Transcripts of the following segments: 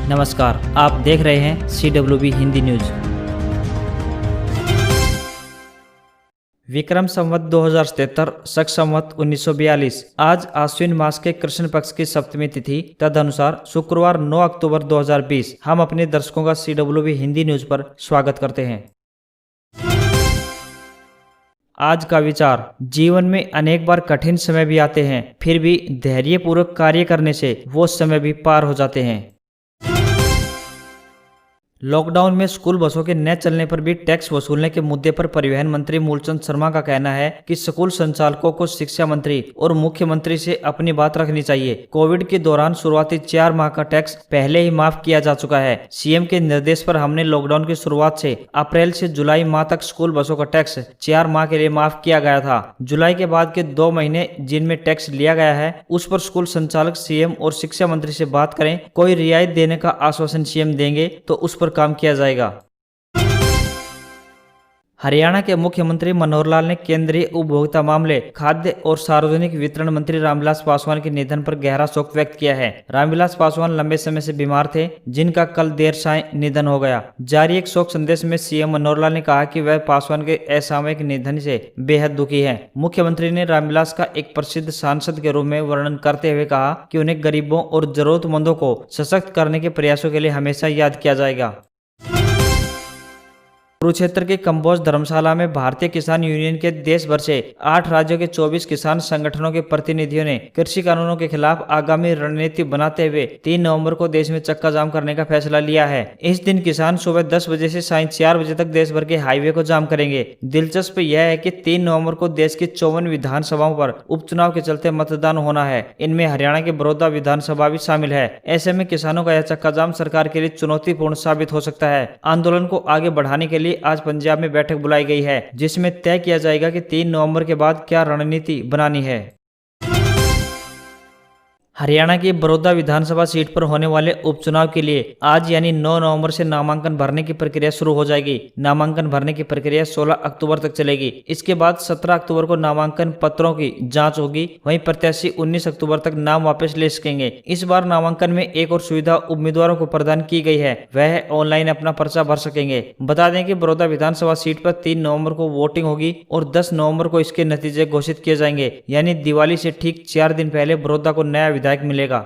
नमस्कार, आप देख रहे हैं CWB हिंदी न्यूज। विक्रम संवत 2077 शक संवत 1942 आज आश्विन मास के कृष्ण पक्ष की सप्तमी तिथि तदनुसार शुक्रवार 9 अक्टूबर 2020 हम अपने दर्शकों का CWB हिंदी न्यूज पर स्वागत करते हैं। आज का विचार, जीवन में अनेक बार कठिन समय भी आते हैं, फिर भी धैर्यपूर्वक कार्य करने से वो समय भी पार हो जाते हैं। लॉकडाउन में स्कूल बसों के न चलने पर भी टैक्स वसूलने के मुद्दे पर परिवहन मंत्री मूलचंद शर्मा का कहना है कि स्कूल संचालकों को शिक्षा मंत्री और मुख्यमंत्री से अपनी बात रखनी चाहिए। कोविड के दौरान शुरुआती 4 माह का टैक्स पहले ही माफ किया जा चुका है। सीएम के निर्देश पर हमने लॉकडाउन की शुरुआत से अप्रैल से जुलाई माह तक स्कूल बसों का टैक्स 4 माह के लिए माफ किया गया था। जुलाई के बाद के 2 महीने जिनमें टैक्स लिया गया है उस पर स्कूल संचालक सीएम और शिक्षा मंत्री से बात करें। कोई रियायत देने का आश्वासन सीएम देंगे तो उस पर काम किया जाएगा। हरियाणा के मुख्यमंत्री मनोहर लाल ने केंद्रीय उपभोक्ता मामले, खाद्य और सार्वजनिक वितरण मंत्री रामविलास पासवान के निधन पर गहरा शोक व्यक्त किया है। रामविलास पासवान लंबे समय से बीमार थे, जिनका कल देर शाम निधन हो गया। जारी एक शोक संदेश में सीएम मनोहर लाल ने कहा कि वह पासवान के असामयिक निधन से बेहद दुखी है। मुख्यमंत्री ने रामविलास का एक प्रसिद्ध सांसद के रूप में वर्णन करते हुए कहा कि उन्हें गरीबों और जरूरतमंदों को सशक्त करने के प्रयासों के लिए हमेशा याद किया जाएगा। कुरुक्षेत्र के कंबोज धर्मशाला में भारतीय किसान यूनियन के देश भर से 8 राज्यों के 24 किसान संगठनों के प्रतिनिधियों ने कृषि कानूनों के खिलाफ आगामी रणनीति बनाते हुए 3 नवंबर को देश में चक्का जाम करने का फैसला लिया है। इस दिन किसान सुबह 10 बजे से सायं 4 बजे तक देश भर के हाईवे को जाम करेंगे। दिलचस्प यह है कि 3 नवंबर को देश की 54 विधानसभाओं पर उपचुनाव के चलते मतदान होना है। इनमें हरियाणा की बड़ौदा विधानसभा भी शामिल है। ऐसे में किसानों का यह चक्का जाम सरकार के लिए चुनौतीपूर्ण साबित हो सकता है। आंदोलन को आगे बढ़ाने के लिए आज पंजाब में बैठक बुलाई गई है, जिसमें तय किया जाएगा कि 3 नवंबर के बाद क्या रणनीति बनानी है। हरियाणा की बड़ौदा विधानसभा सीट पर होने वाले उपचुनाव के लिए आज यानी 9 नवंबर से नामांकन भरने की प्रक्रिया शुरू हो जाएगी। नामांकन भरने की प्रक्रिया 16 अक्टूबर तक चलेगी। इसके बाद 17 अक्टूबर को नामांकन पत्रों की जांच होगी। वहीं प्रत्याशी 19 अक्टूबर तक नाम वापस ले सकेंगे। इस बार नामांकन में एक और सुविधा उम्मीदवारों को प्रदान की गई है, वह ऑनलाइन अपना पर्चा भर सकेंगे। बता दें कि बड़ौदा विधानसभा सीट पर 3 नवम्बर को वोटिंग होगी और 10 नवम्बर को इसके नतीजे घोषित किए जाएंगे। यानी दिवाली से ठीक 4 दिन पहले बड़ौदा को नया विधायक मिलेगा।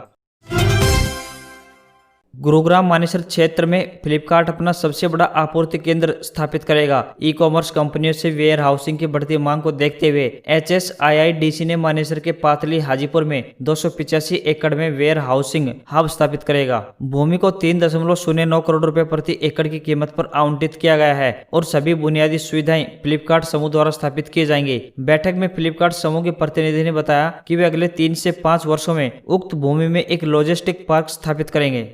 गुरुग्राम मानेसर क्षेत्र में फ्लिपकार्ट अपना सबसे बड़ा आपूर्ति केंद्र स्थापित करेगा। ई कॉमर्स कंपनियों से वेयर हाउसिंग की बढ़ती मांग को देखते हुए HSIIDC ने मानेसर के पातली हाजीपुर में 285 एकड़ में वेयर हाउसिंग हब स्थापित करेगा। भूमि को 3.09 करोड़ रुपए प्रति एकड़ की कीमत पर आवंटित किया गया है और सभी बुनियादी सुविधाएं फ्लिपकार्ट समूह द्वारा स्थापित की जाएंगी। बैठक में फ्लिपकार्ट समूह के प्रतिनिधि ने बताया कि वे अगले 3 से 5 वर्षों में उक्त भूमि में एक लॉजिस्टिक पार्क स्थापित करेंगे।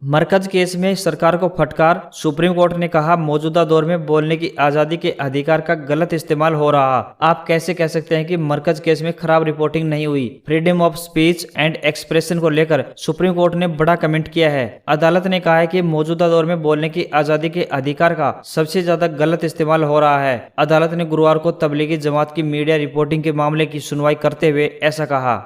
मरकज केस में सरकार को फटकार, सुप्रीम कोर्ट ने कहा मौजूदा दौर में बोलने की आजादी के अधिकार का गलत इस्तेमाल हो रहा। आप कैसे कह सकते हैं कि मरकज केस में खराब रिपोर्टिंग नहीं हुई। Freedom of speech and expression को लेकर सुप्रीम कोर्ट ने बड़ा कमेंट किया है। अदालत ने कहा है कि मौजूदा दौर में बोलने की आजादी के अधिकार का सबसे ज्यादा गलत इस्तेमाल हो रहा है। अदालत ने गुरुवार को तबलीगी जमात की मीडिया रिपोर्टिंग के मामले की सुनवाई करते हुए ऐसा कहा।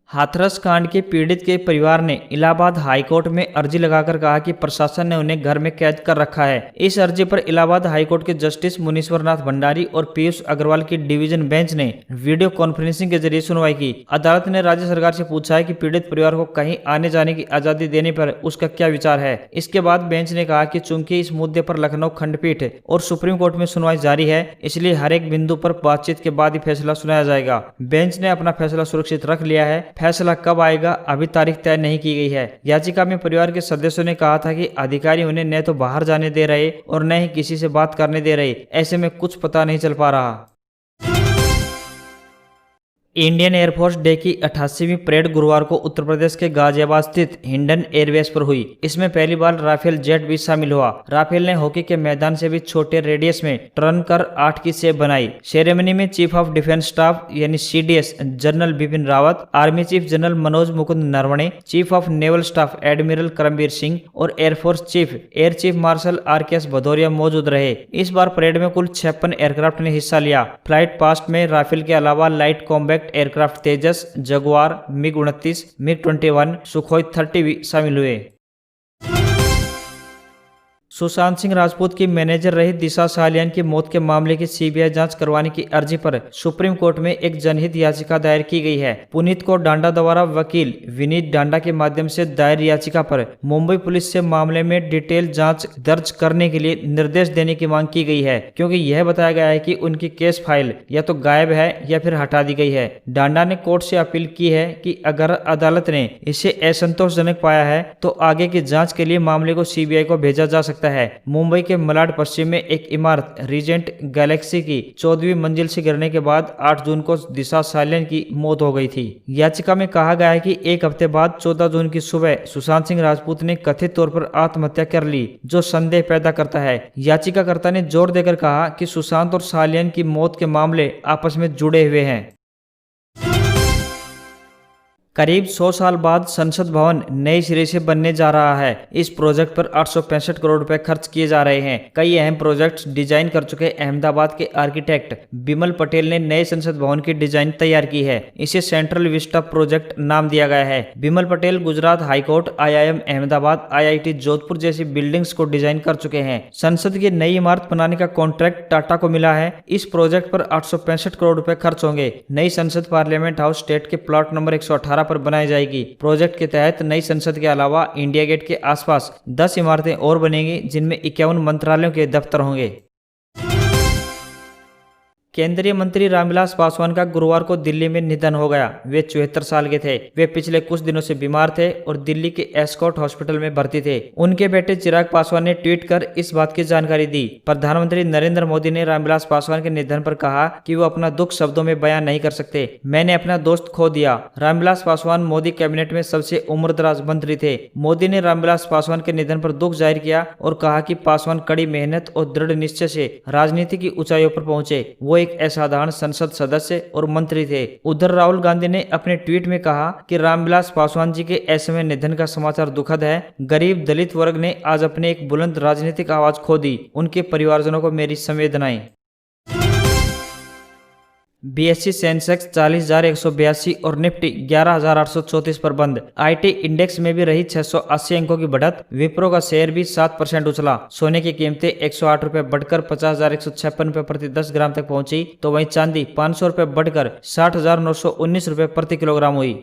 हाथरस कांड के पीड़ित के परिवार ने इलाहाबाद हाईकोर्ट में अर्जी लगाकर कहा कि प्रशासन ने उन्हें घर में कैद कर रखा है। इस अर्जी पर इलाहाबाद हाईकोर्ट के जस्टिस मुनीश्वर नाथ भंडारी और पीयूष अग्रवाल की डिवीजन बेंच ने वीडियो कॉन्फ्रेंसिंग के जरिए सुनवाई की। अदालत ने राज्य सरकार से पूछा है कि पीड़ित परिवार को कहीं आने जाने की आजादी देने पर उसका क्या विचार है। इसके बाद बेंच ने कहा कि चूंकि इस मुद्दे पर लखनऊ खंडपीठ और सुप्रीम कोर्ट में सुनवाई जारी है, इसलिए हर एक बिंदु पर बातचीत के बाद ही फैसला सुनाया जाएगा। बेंच ने अपना फैसला सुरक्षित रख लिया है। फैसला कब आएगा अभी तारीख तय नहीं की गई है। याचिका में परिवार के सदस्यों ने कहा था कि अधिकारी उन्हें न तो बाहर जाने दे रहे और न ही किसी से बात करने दे रहे। ऐसे में कुछ पता नहीं चल पा रहा। इंडियन एयरफोर्स डे की 88वीं परेड गुरुवार को उत्तर प्रदेश के गाजियाबाद स्थित हिंडन एयरबेस पर हुई। इसमें पहली बार राफेल जेट भी शामिल हुआ। राफेल ने हॉकी के मैदान से भी छोटे रेडियस में टर्न कर 8 की सेव बनाई। सेरेमनी में चीफ ऑफ डिफेंस स्टाफ यानी CDS general Bipin Rawat, army chief general Manoj Mukund Naravane, chief of naval staff admiral Karambir Singh और air force chief air chief marshal RKS Bhadauria मौजूद रहे। इस बार परेड में कुल 56 एयरक्राफ्ट ने हिस्सा लिया। फ्लाइट पास्ट में राफेल के अलावा लाइट कॉम्बैट कॉम्पैक्ट एयरक्राफ्ट तेजस, जगुआर, मिग-29, मिग-21, सुखोई 30 भी शामिल हुए। सुशांत सिंह राजपूत की मैनेजर रही दिशा सालियान की मौत के मामले की सीबीआई जांच करवाने की अर्जी पर सुप्रीम कोर्ट में एक जनहित याचिका दायर की गई है। पुनीत कौर डांडा द्वारा वकील विनीत डांडा के माध्यम से दायर याचिका पर मुंबई पुलिस से मामले में डिटेल जांच दर्ज करने के लिए निर्देश देने की मांग की गई है, क्योंकि यह बताया गया है कि उनकी केस फाइल या तो गायब है या फिर हटा दी गई है। डांडा ने कोर्ट से अपील की है कि अगर अदालत ने इसे असंतोषजनक पाया है तो आगे की जांच के लिए मामले को सीबीआई को भेजा जा सकता है। मुंबई के मलाड पश्चिम में एक इमारत रीजेंट गैलेक्सी की 14वीं मंजिल से गिरने के बाद 8 जून को दिशा सालियान की मौत हो गई थी। याचिका में कहा गया है कि एक हफ्ते बाद 14 जून की सुबह सुशांत सिंह राजपूत ने कथित तौर पर आत्महत्या कर ली, जो संदेह पैदा करता है। याचिकाकर्ता ने जोर देकर कहा कि सुशांत और सालियान की मौत के मामले आपस में जुड़े हुए हैं। करीब 100 साल बाद संसद भवन नए सिरे से बनने जा रहा है। इस प्रोजेक्ट पर 865 करोड़ रुपए खर्च किए जा रहे हैं। कई अहम प्रोजेक्ट्स डिजाइन कर चुके अहमदाबाद के आर्किटेक्ट बिमल पटेल ने नए संसद भवन की डिजाइन तैयार की है। इसे सेंट्रल विस्टा प्रोजेक्ट नाम दिया गया है। Bimal Patel Gujarat high court, IIM Ahmedabad, IIT Jodhpur जैसी बिल्डिंग्स को डिजाइन कर चुके हैं। संसद की नई इमारत बनाने का कॉन्ट्रैक्ट टाटा को मिला है। इस प्रोजेक्ट पर 865 करोड़ रुपए खर्च होंगे। नई संसद पार्लियामेंट हाउस स्टेट के प्लॉट नंबर 118 पर बनाई जाएगी। प्रोजेक्ट के तहत नई संसद के अलावा इंडिया गेट के आसपास 10 इमारतें और बनेंगी, जिनमें 51 मंत्रालयों के दफ्तर होंगे। केंद्रीय मंत्री रामविलास पासवान का गुरुवार को दिल्ली में निधन हो गया। वे 74 साल के थे। वे पिछले कुछ दिनों से बीमार थे और दिल्ली के एस्कॉट हॉस्पिटल में भर्ती थे। उनके बेटे चिराग पासवान ने ट्वीट कर इस बात की जानकारी दी। प्रधानमंत्री नरेंद्र मोदी ने रामविलास पासवान के निधन पर कहा कि वो अपना दुख शब्दों में बयान नहीं कर सकते। मैंने अपना दोस्त खो दिया। रामविलास पासवान मोदी कैबिनेट में सबसे उम्रदराज मंत्री थे। मोदी ने रामविलास पासवान के निधन पर दुख जाहिर किया और कहा कि पासवान कड़ी मेहनत और दृढ़ निश्चय से राजनीति की ऊंचाइयों पर पहुंचे। वो एक असाधारण संसद सदस्य और मंत्री थे। उधर राहुल गांधी ने अपने ट्वीट में कहा कि रामविलास पासवान जी के ऐसे में निधन का समाचार दुखद है। गरीब दलित वर्ग ने आज अपने एक बुलंद राजनीतिक आवाज खो दी। उनके परिवारजनों को मेरी संवेदनाएं। BSE सेंसेक्स 40,182 और निफ्टी 11,834 पर बंद। IT इंडेक्स में भी रही 680 अंकों की बढ़त। विप्रो का शेयर भी 7% उछला। सोने की कीमतें 108 रुपए बढ़कर 50,156 रुपए प्रति 10 ग्राम तक पहुंची, तो वहीं चांदी 500 रुपए बढ़कर 60,919 रुपए प्रति किलोग्राम हुई।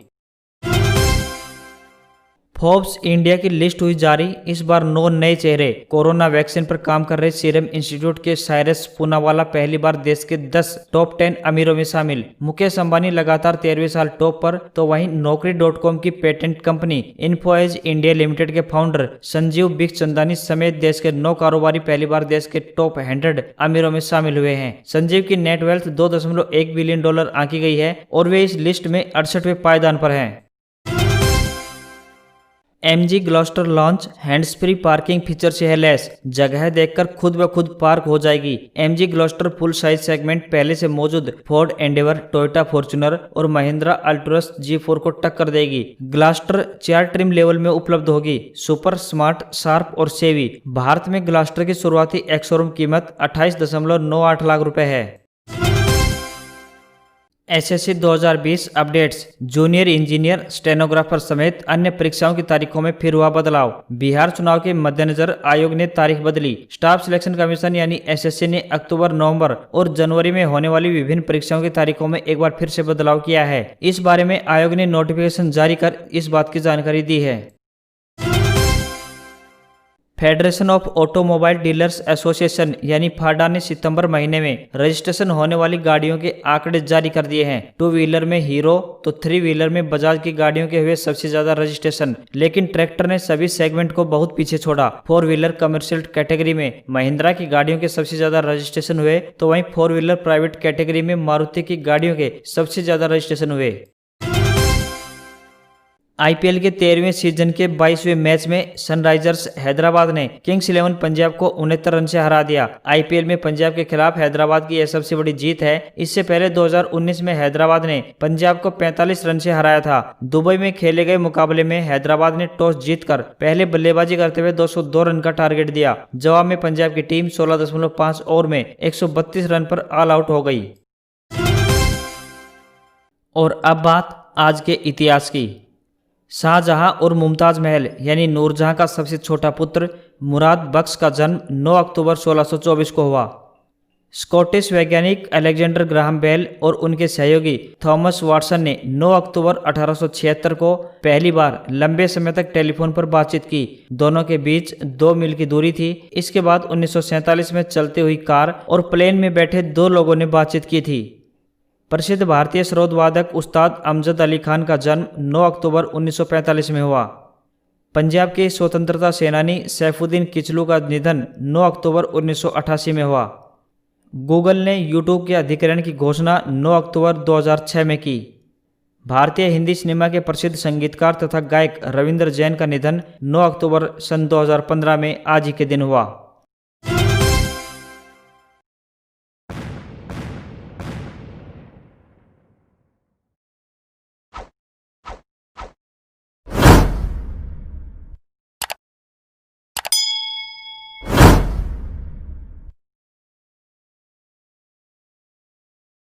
फोर्ब्स इंडिया की लिस्ट हुई जारी। इस बार 9 नए चेहरे। कोरोना वैक्सीन पर काम कर रहे सीरम इंस्टीट्यूट के साइरस पूनावाला पहली बार देश के 10 टॉप 10 अमीरों में शामिल। मुकेश अंबानी लगातार 13वें साल टॉप पर, तो वहीं Naukri.com की patent company Info Edge India limited के फाउंडर संजीव बिखचंदानी समेत देश के 9 कारोबारी पहली बार देश के टॉप 100 अमीरों में शामिल हुए हैं। संजीव की नेट वेल्थ $2.1 बिलियन आंकी गई है और वे इस लिस्ट में 68वें पायदान पर हैं। MG Gloster launch. Hands free parking feature से है लैस। जगह देखकर खुद ब खुद पार्क हो जाएगी। MG Gloster full size segment पहले से मौजूद फोर्ड एंडेवर, टोयोटा फॉर्च्यूनर और महिंद्रा अल्ट्रस G4 को टक्कर देगी। ग्लॉस्टर 4 ट्रिम लेवल में उपलब्ध होगी। सुपर, स्मार्ट, शार्प और सेवी। भारत में ग्लॉस्टर की शुरुआती एक्स शोरूम कीमत 28.98 लाख रुपए है। SSC 2020 updates. Junior engineer, stenographer समेत अन्य परीक्षाओं की तारीखों में फिर हुआ बदलाव। बिहार चुनाव के मद्देनजर आयोग ने तारीख बदली। स्टाफ सिलेक्शन कमीशन यानी SSC ने अक्टूबर, नवंबर और जनवरी में होने वाली विभिन्न परीक्षाओं की तारीखों में एक बार फिर से बदलाव किया है। इस बारे में आयोग ने नोटिफिकेशन जारी कर इस बात की जानकारी दी है। Federation of automobile dealers association यानी फाडा ने सितंबर महीने में रजिस्ट्रेशन होने वाली गाड़ियों के आंकड़े जारी कर दिए हैं। 2 व्हीलर में हीरो तो 3 व्हीलर में बजाज की गाड़ियों के हुए सबसे ज्यादा रजिस्ट्रेशन, लेकिन ट्रैक्टर ने सभी सेगमेंट को बहुत पीछे छोड़ा। 4 व्हीलर कमर्शियल कैटेगरी में महिंद्रा की गाड़ियों के सबसे ज्यादा रजिस्ट्रेशन हुए, तो वहीं 4 व्हीलर प्राइवेट कैटेगरी में मारुति की गाड़ियों के सबसे ज्यादा रजिस्ट्रेशन हुए। IPL के 13वें सीजन के 22वें मैच में सनराइजर्स हैदराबाद ने किंग्स 11 पंजाब को 69 रन से हरा दिया। IPL में पंजाब के खिलाफ हैदराबाद की यह सबसे बड़ी जीत है। इससे पहले 2019 में हैदराबाद ने पंजाब को 45 रन से हराया था। दुबई में खेले गए मुकाबले में हैदराबाद ने टॉस जीतकर पहले बल्लेबाजी करते हुए 202 रन का टारगेट दिया। जवाब में पंजाब की टीम 16.5 ओवर में 132 रन पर ऑल आउट हो गई। और अब बात आज के इतिहास की। शाहजहां और मुमताज महल यानी नूरजहां का सबसे छोटा पुत्र मुराद बख्श का जन्म 9 अक्टूबर 1624 को हुआ। स्कॉटिश वैज्ञानिक अलेक्जेंडर ग्राहम बेल और उनके सहयोगी थॉमस वाटसन ने 9 अक्टूबर 1876 को पहली बार लंबे समय तक टेलीफोन पर बातचीत की। दोनों के बीच 2 मील की दूरी थी। इसके बाद 1947 में चलती हुई कार और प्लेन में बैठे 2 लोगों ने बातचीत की थी। प्रसिद्ध भारतीय सरोदवादक उस्ताद अमजद अली खान का जन्म 9 अक्टूबर 1945 में हुआ। पंजाब के स्वतंत्रता सेनानी सैफुद्दीन किचलू का निधन 9 अक्टूबर 1988 में हुआ। गूगल ने यूट्यूब के अधिग्रहण की घोषणा 9 अक्टूबर 2006 में की। भारतीय हिंदी सिनेमा के प्रसिद्ध संगीतकार तथा गायक रविंद्र जैन का निधन 9 अक्टूबर सन 2015 में आज ही के दिन हुआ।